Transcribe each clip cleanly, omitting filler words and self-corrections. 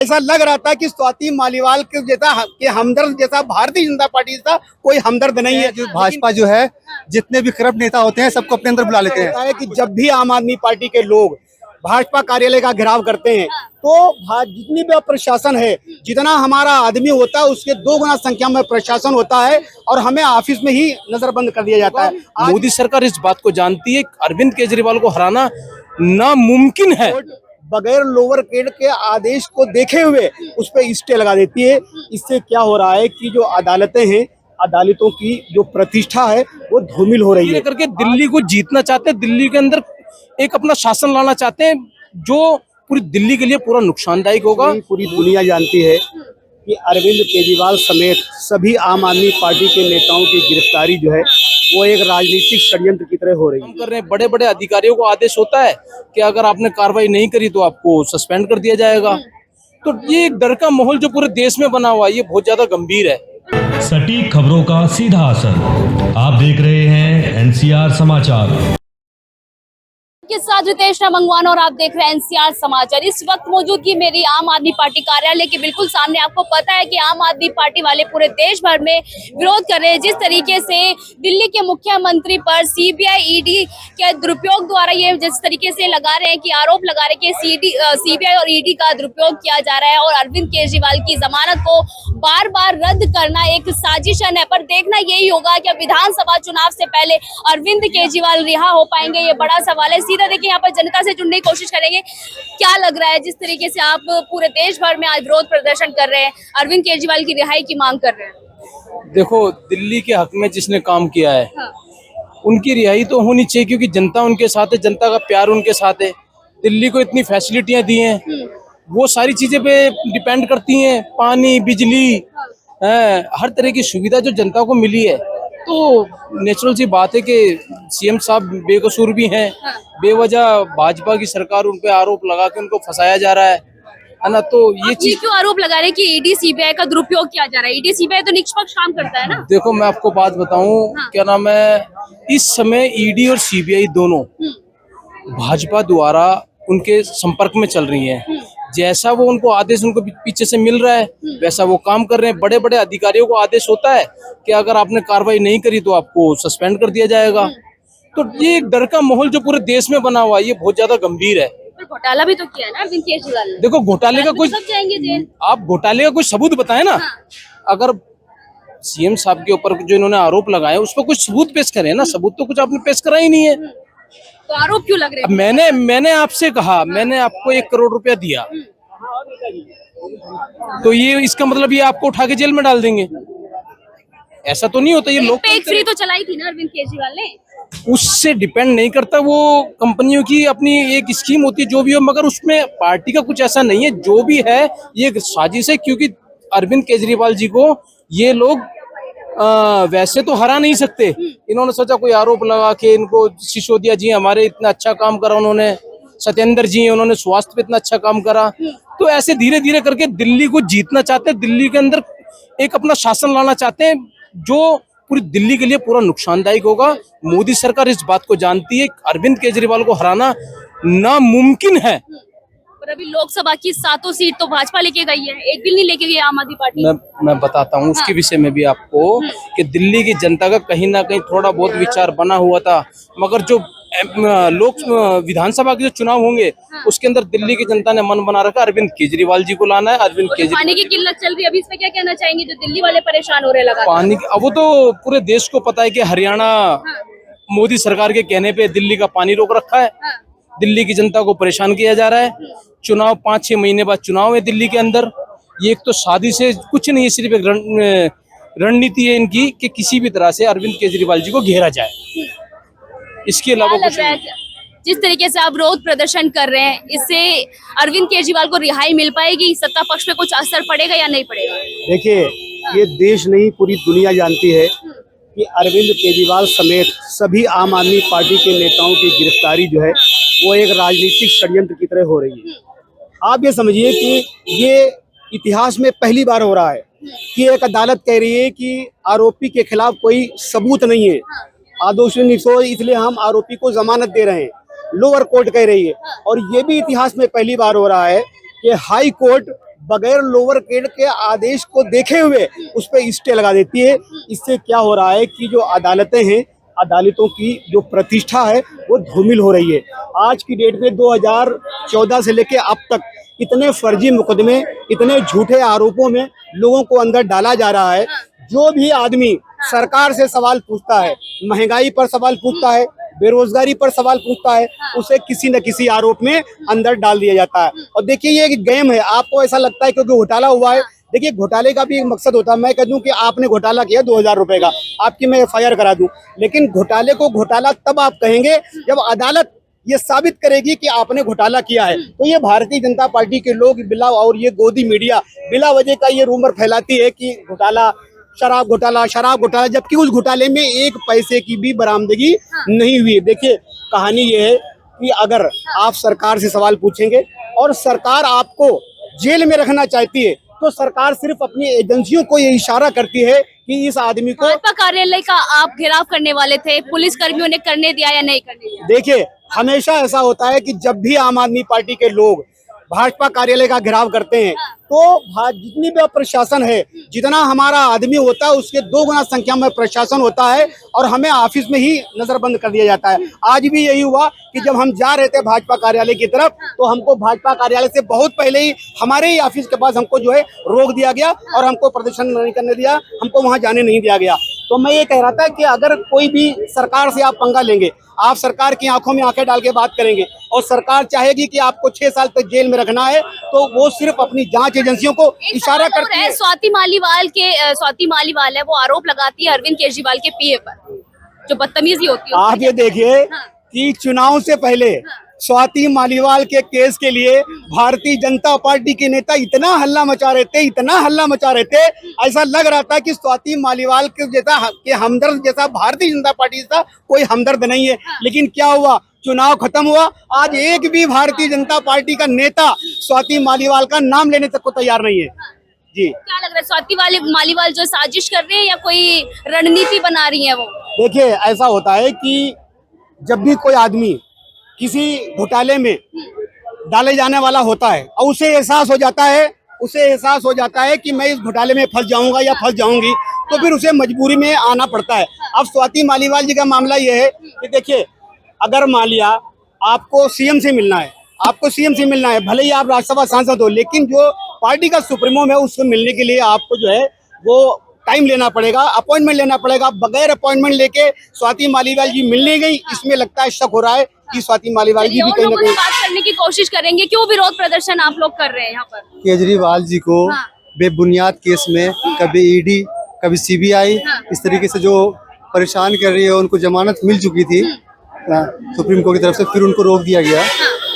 ऐसा लग रहा था कि स्वाति मालीवाल के जैसा कि हमदर्द जैसा भारतीय जनता पार्टी का कोई हमदर्द नहीं है। जो भाजपा जो है जितने भी करप्ट नेता होते हैं सबको अपने अंदर बुला लेते हैं। है कि जब भी आम आदमी पार्टी के लोग भाजपा कार्यालय का घेराव करते हैं तो जितनी भी प्रशासन है, जितना हमारा आदमी होता है उसके 2 गुना संख्या में प्रशासन होता है और हमें ऑफिस में ही नजरबंद कर दिया जाता है। मोदी सरकार इस बात को जानती है अरविंद केजरीवाल को हराना नामुमकिन है। बगैर लोअर कोर्ट के आदेश को देखे हुए उस पर स्टे लगा देती है। इससे क्या हो रहा है कि जो अदालतें हैं, अदालतों की जो प्रतिष्ठा है वो धूमिल हो रही है। करके दिल्ली को जीतना चाहते हैं, दिल्ली के अंदर एक अपना शासन लाना चाहते हैं जो पूरी दिल्ली के लिए पूरा नुकसानदायक होगा। पूरी दुनिया जानती है कि अरविंद केजरीवाल समेत सभी आम आदमी पार्टी के नेताओं की गिरफ्तारी जो है वो एक राजनीतिक षड्यंत्र की तरह हो रही है। कर रहे हैं बड़े बड़े अधिकारियों को आदेश होता है कि अगर आपने कार्रवाई नहीं करी तो आपको सस्पेंड कर दिया जाएगा। तो ये एक डर का माहौल जो पूरे देश में बना हुआ है ये बहुत ज्यादा गंभीर है। सटीक खबरों का सीधा असर। आप देख रहे हैं एनसीआर समाचार के साथ रितेश मंगवाना और आप देख रहे हैं एनसीआर समाचार। इस वक्त मौजूदगी मेरी आम आदमी पार्टी कार्यालय के बिल्कुल सामने। आपको पता है कि आम आदमी पार्टी वाले पूरे देश भर में विरोध कर रहे हैं जिस तरीके से दिल्ली के मुख्यमंत्री पर सीबीआई ईडी के दुरुपयोग द्वारा ये जिस तरीके से लगा रहे हैं कि आरोप लगा रहे हैं कि सीबीआई और ईडी का दुरुपयोग किया जा रहा है और अरविंद केजरीवाल की जमानत को बार बार रद्द करना एक साजिश है। पर देखना यही होगा कि विधानसभा चुनाव से पहले अरविंद केजरीवाल रिहा हो पाएंगे, ये बड़ा सवाल है। सीधा देखिए यहाँ पर जनता से जुड़ने की कोशिश करेंगे। क्या लग रहा है जिस तरीके से आप पूरे देश भर में आज विरोध प्रदर्शन कर रहे हैं, अरविंद केजरीवाल की रिहाई की मांग कर रहे हैं? देखो, दिल्ली के हक में जिसने काम किया है उनकी रिहाई तो होनी चाहिए क्योंकि जनता उनके साथ है, जनता का प्यार उनके साथ है। दिल्ली को इतनी फैसिलिटियां दी हैं, वो सारी चीजें पे डिपेंड करती हैं, पानी, बिजली, हर तरह की सुविधा जो जनता को मिली है। तो नेचुरल सी बात है कि सीएम साहब बेकसूर भी हैं। बेवजह भाजपा की सरकार उन पे आरोप लगा के उनको फंसाया जा रहा है ना। तो ये चीज क्यों आरोप लगा रहे हैं कि ईडी सीबीआई का दुरुपयोग किया जा रहा है? ईडी सीबीआई तो निष्पक्ष काम करता है ना। देखो, मैं आपको बात बताऊं, क्या नाम है, इस समय ईडी और सीबीआई दोनों भाजपा द्वारा उनके संपर्क में चल रही है। जैसा वो उनको आदेश उनको पीछे से मिल रहा है वैसा वो काम कर रहे हैं। बड़े बड़े अधिकारियों को आदेश होता है कि अगर आपने कार्रवाई नहीं करी तो आपको सस्पेंड कर दिया जाएगा। तो ये एक डर का माहौल जो पूरे देश में बना हुआ है ये बहुत ज्यादा गंभीर है। घोटाला भी तो किया ना अरविंद केजरीवाल ने। देखो, घोटाले का कुछ, सब जाएंगे जेल। आप घोटाले का कुछ सबूत बताएं ना। अगर सीएम साहब के ऊपर जो इन्होंने आरोप लगाए उस पर कुछ सबूत पेश करें ना। सबूत तो कुछ आपने पेश करा ही नहीं है। तो आरोप क्यों लग रहे हैं? मैंने आपसे कहा, मैंने आपको 1 करोड़ रुपया दिया, तो ये इसका मतलब ये आपको उठा के जेल में डाल देंगे? ऐसा तो नहीं होता। ये लोग एक फ्री तो चलाई थी ना अरविंद केजरीवाल ने। उससे डिपेंड नहीं करता, वो कंपनियों की अपनी एक स्कीम होती है जो भी हो, मगर उसमें पार्टी का कुछ ऐसा नहीं है। जो भी है ये एक साजिश है क्योंकि अरविंद केजरीवाल जी को ये लोग वैसे तो हरा नहीं सकते। इन्होंने सोचा कोई आरोप लगा के इनको सिसोदिया जी हमारे इतना अच्छा काम करा, उन्होंने सत्येंद्र जी उन्होंने स्वास्थ्य पे इतना अच्छा काम करा। तो ऐसे धीरे धीरे करके दिल्ली को जीतना चाहते हैं, दिल्ली के अंदर एक अपना शासन लाना चाहते हैं जो पूरी दिल्ली के लिए पूरा नुकसानदायक होगा। मोदी सरकार इस बात को जानती है अरविंद केजरीवाल को हराना नामुमकिन है। पर अभी लोकसभा की 7 सीट तो भाजपा लेके गई है, एक भी नहीं लेके गई आम आदमी पार्टी। मैं बताता हूँ उसके विषय में भी आपको कि दिल्ली की जनता का कहीं ना कहीं थोड़ा बहुत विचार बना हुआ था, मगर जो विधानसभा के जो चुनाव होंगे उसके अंदर दिल्ली की जनता ने मन बना रखा अरविंद केजरीवाल जी को लाना है। अरविंद केजरीवाल, पानी की किल्लत चल रही है अभी, इस पे क्या कहना चाहेंगे जो दिल्ली वाले परेशान हो रहे लगा? पानी अब वो तो पूरे देश को पता है कि हरियाणा मोदी सरकार के कहने पे दिल्ली का पानी रोक रखा है। दिल्ली की जनता को परेशान किया जा रहा है। चुनाव 5-6 महीने बाद चुनाव है दिल्ली के अंदर। ये एक तो शादी से कुछ नहीं है, सिर्फ एक रणनीति है इनकी कि किसी भी तरह से अरविंद केजरीवाल जी को घेरा जाए। इसके अलावा कुछ नहीं। जिस तरीके से आप विरोध प्रदर्शन कर रहे हैं इससे अरविंद केजरीवाल को रिहाई मिल पाएगी? सत्ता पक्ष पे कुछ असर पड़ेगा या नहीं पड़ेगा? देखिए, ये देश नहीं पूरी दुनिया जानती है कि अरविंद केजरीवाल समेत सभी आम आदमी पार्टी के नेताओं की गिरफ्तारी जो है वो एक राजनीतिक षड्यंत्र की तरह हो रही है। आप ये समझिए कि ये इतिहास में पहली बार हो रहा है कि एक अदालत कह रही है कि आरोपी के खिलाफ कोई सबूत नहीं है, आदोषी निष्ठोर, इसलिए हम आरोपी को जमानत दे रहे हैं। लोअर कोर्ट कह रही है। और ये भी इतिहास में पहली बार हो रहा है कि हाई कोर्ट बगैर लोअर कोर्ट के आदेश को देखे हुए उस पर स्टे लगा देती है। इससे क्या हो रहा है कि जो अदालतें हैं, अदालतों की जो प्रतिष्ठा है वो धूमिल हो रही है। आज की डेट में 2014 से लेके अब तक इतने फर्जी मुकदमे, इतने झूठे आरोपों में लोगों को अंदर डाला जा रहा है। जो भी आदमी सरकार से सवाल पूछता है, महंगाई पर सवाल पूछता है, बेरोजगारी पर सवाल पूछता है, उसे किसी न किसी आरोप में अंदर डाल दिया जाता है। और देखिए ये एक गेम है। आपको ऐसा लगता है क्योंकि घोटाला हुआ है, देखिए घोटाले का भी एक मकसद होता है। मैं कह दूं कि आपने घोटाला किया 2000 रुपए का, आपकी मैं FIR करा दूं, लेकिन घोटाले को घोटाला तब आप कहेंगे जब अदालत ये साबित करेगी कि आपने घोटाला किया है। तो ये भारतीय जनता पार्टी के लोग बिला और ये गोदी मीडिया बिला वजह का ये रूमर फैलाती है कि घोटाला, शराब घोटाला, शराब घोटाला, जबकि उस घोटाले में एक पैसे की भी बरामदगी नहीं हुई। देखिए कहानी ये है कि अगर आप सरकार से सवाल पूछेंगे और सरकार आपको जेल में रखना चाहती है तो सरकार सिर्फ अपनी एजेंसियों को ये इशारा करती है कि इस आदमी को। भाजपा कार्यालय का आप घेराव करने वाले थे, पुलिस कर्मियों ने करने दिया या नहीं करने दिया? देखिए हमेशा ऐसा होता है कि जब भी आम आदमी पार्टी के लोग भाजपा कार्यालय का घेराव करते हैं तो जितनी भी प्रशासन है, जितना हमारा आदमी होता है उसके 2 गुना संख्या में प्रशासन होता है और हमें ऑफिस में ही नजरबंद कर दिया जाता है। आज भी यही हुआ कि जब हम जा रहे थे भाजपा कार्यालय की तरफ तो हमको भाजपा कार्यालय से बहुत पहले ही हमारे ही ऑफिस के पास हमको जो है रोक दिया गया और हमको प्रदर्शन नहीं करने दिया, हमको वहां जाने नहीं दिया गया। तो मैं ये कह रहा था कि अगर कोई भी सरकार से आप पंगा लेंगे, आप सरकार की आंखों में आंखें डाल के बात करेंगे और सरकार चाहेगी कि आपको 6 साल तक जेल में रखना है, तो वो सिर्फ अपनी जांच एजेंसियों को इशारा करती है। स्वाति मालीवाल है, वो आरोप लगाती है अरविंद केजरीवाल के PA पर, जो बदतमीजी होती है। आप ये देखिए कि चुनाव से पहले स्वाति मालीवाल के केस के लिए भारतीय जनता पार्टी के नेता इतना हल्ला मचा रहे थे, ऐसा लग रहा था कि स्वाति मालीवाल के जैसा के हमदर्द जैसा भारतीय जनता पार्टी का कोई हमदर्द नहीं है। लेकिन क्या हुआ, चुनाव खत्म हुआ, आज एक भी भारतीय जनता पार्टी का नेता स्वाति मालीवाल का नाम लेने तक को तैयार नहीं है। जी क्या लग रहा है, स्वाति मालीवाल जो साजिश कर रही है या कोई रणनीति बना रही है वो? देखिए ऐसा होता है कि जब भी कोई आदमी किसी घोटाले में डाले जाने वाला होता है और उसे एहसास हो जाता है कि मैं इस घोटाले में फंस जाऊंगा या फंस जाऊंगी, तो फिर उसे मजबूरी में आना पड़ता है। अब स्वाति मालीवाल जी का मामला ये है कि देखिए अगर मान लिया आपको सीएम से मिलना है, भले ही आप राज्यसभा सांसद हो, लेकिन जो पार्टी का सुप्रीमो है उससे मिलने के लिए आपको जो है वो टाइम लेना पड़ेगा, अपॉइंटमेंट लेना पड़ेगा। बगैर अपॉइंटमेंट लेके स्वाति मालीवाल जी मिलने गई, इसमें लगता है शक हो रहा है कि स्वाति मालीवाल जी भी कहीं ना कहीं बात करने की कोशिश करेंगे। क्यों विरोध प्रदर्शन आप लोग कर रहे हैं यहाँ पर? केजरीवाल जी को बेबुनियाद केस में कभी ED कभी CBI इस तरीके से जो परेशान कर रही है, उनको जमानत मिल चुकी थी सुप्रीम कोर्ट की तरफ से, फिर उनको रोक दिया गया।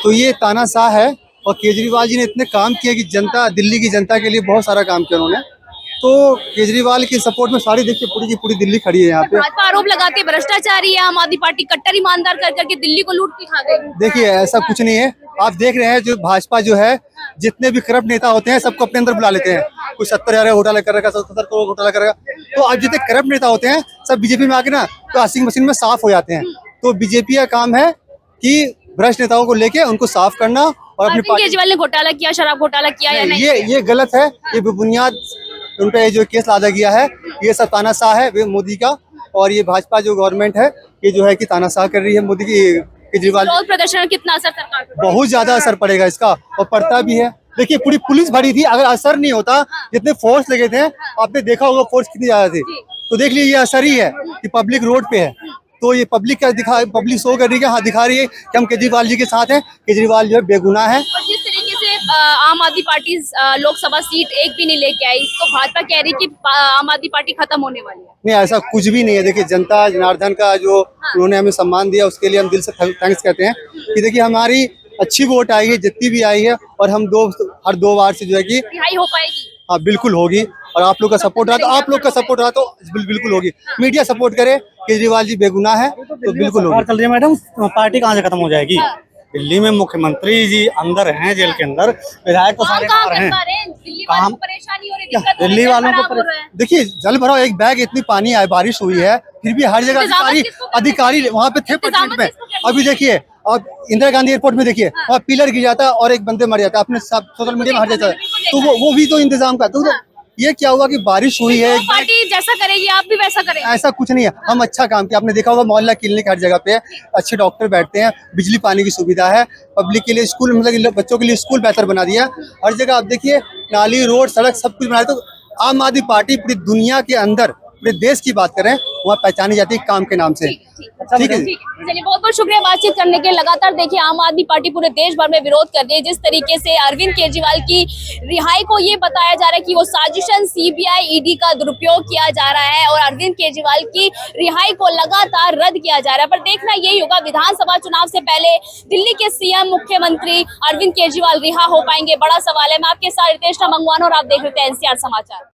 तो ये तानाशाह है। और केजरीवाल जी ने इतने काम किए कि दिल्ली की जनता के लिए बहुत सारा काम किया उन्होंने। तो केजरीवाल के सपोर्ट में सारी देखिए पूरी की पूरी दिल्ली खड़ी है यहाँ पे। भाजपा आरोप लगाती है भ्रष्टाचारी है, आम आदमी पार्टी कट्टर ईमानदार कर करके दिल्ली को लूट के खा गई। देखिए ऐसा कुछ नहीं है, आप देख रहे हैं जो भाजपा जो है, जितने भी करप्ट नेता होते हैं सबको अपने अंदर बुला लेते हैं। कोई 70,000 घोटाला कर रखा, 70 करोड़ घोटाला कर रखा। तो अब जितने करप्ट नेता होते हैं सब बीजेपी में आके ना तो वॉशिंग मशीन में साफ हो जाते हैं। तो बीजेपी का काम है कि भ्रष्ट नेताओं को लेके उनको साफ करना और अपनी पार्टी। केजरीवाल ने घोटाला किया, शराब घोटाला किया या नहीं? ये गलत है। ये बेबुनियाद उन पे जो केस लादा गया है, ये सब तानाशाह है मोदी का। और ये भाजपा जो गवर्नमेंट है ये जो है कि तानाशाह कर रही है मोदी की। केजरीवाल विरोध प्रदर्शन में कितना असर सरकार पर? बहुत ज्यादा असर पड़ेगा इसका, और पड़ता भी है। देखिए पूरी पुलिस भरी थी, अगर असर नहीं होता, जितने फोर्स लगे थे आपने देखा होगा फोर्स कितनी ज्यादा थी। तो देख लीजिए ये असर ही है कि पब्लिक रोड पे है। तो ये पब्लिक शो कर रही है, हाँ दिखा रही है कि हम केजरीवाल जी के साथ हैं। केजरीवाल जो है बेगुनाह है। और जिस तरीके से आम आदमी पार्टी लोकसभा सीट एक भी नहीं लेके आई, तो भाजपा कह रही कि आम आदमी पार्टी खत्म होने वाली है। नहीं ऐसा कुछ भी नहीं है। देखिए जनता जनार्दन का जो उन्होंने हमें सम्मान दिया उसके लिए हम दिल से थैंक्स कहते हैं कि देखिए हमारी अच्छी वोट आई है, जितनी भी आई है, और हम हर 2 बार से जो है कि रिहाई हो पाएगी। हाँ बिल्कुल होगी। और आप लोग का सपोर्ट रहा तो बिल्कुल होगी। मीडिया सपोर्ट करे, केजरीवाल जी बेगुनाह है तो बिल्कुल होगी। चल रही है मैडम, पार्टी कहाँ से खत्म हो जाएगी? दिल्ली में मुख्यमंत्री जी अंदर हैं, जेल के अंदर, विधायक तो सारे बाहर हैं। काम परेशानी हो रही है, दिल्ली वालों को देखिए जल भराव, एक बैग इतनी पानी आए, बारिश हुई है, फिर भी हर जगह अधिकारी वहाँ पे थे पटना में। अभी देखिए आप इंदिरा गांधी एयरपोर्ट में देखिए, वहाँ पिलर गिर जाता है और एक बंदे मर जाता है, अपने सोशल मीडिया में हट जाता है। तो वो भी तो इंतजाम का, तो ये क्या हुआ कि बारिश हुई है, पार्टी जैसा करेगी आप भी वैसा करेंगे। ऐसा कुछ नहीं है। हम अच्छा काम किया, आपने देखा होगा मोहल्ला क्लिनिक हर जगह पे है, अच्छे डॉक्टर बैठते हैं, बिजली पानी की सुविधा है, पब्लिक के लिए स्कूल, मतलब बच्चों के लिए स्कूल बेहतर बना दिया। हर जगह आप देखिए नाली, रोड, सड़क सब कुछ बनाया। तो आम आदमी पार्टी पूरी दुनिया के अंदर, पूरे देश की बात करें, वहाँ पहचानी जाती है काम के नाम से। ठीक है, चलिए बहुत बहुत शुक्रिया बातचीत करने के। लगातार देखिए आम आदमी पार्टी पूरे देश भर में विरोध कर रही है। जिस तरीके से अरविंद केजरीवाल की रिहाई को ये बताया जा रहा है कि वो साजिशन सीबीआई ईडी का दुरुपयोग किया जा रहा है और अरविंद केजरीवाल की रिहाई को लगातार रद्द किया जा रहा है। पर देखना यही होगा विधानसभा चुनाव से पहले दिल्ली के सीएम मुख्यमंत्री अरविंद केजरीवाल रिहा हो पाएंगे, बड़ा सवाल है। मैं आपके साथ रितेश मंगवाना और आप देख रहे थे एनसीआर समाचार।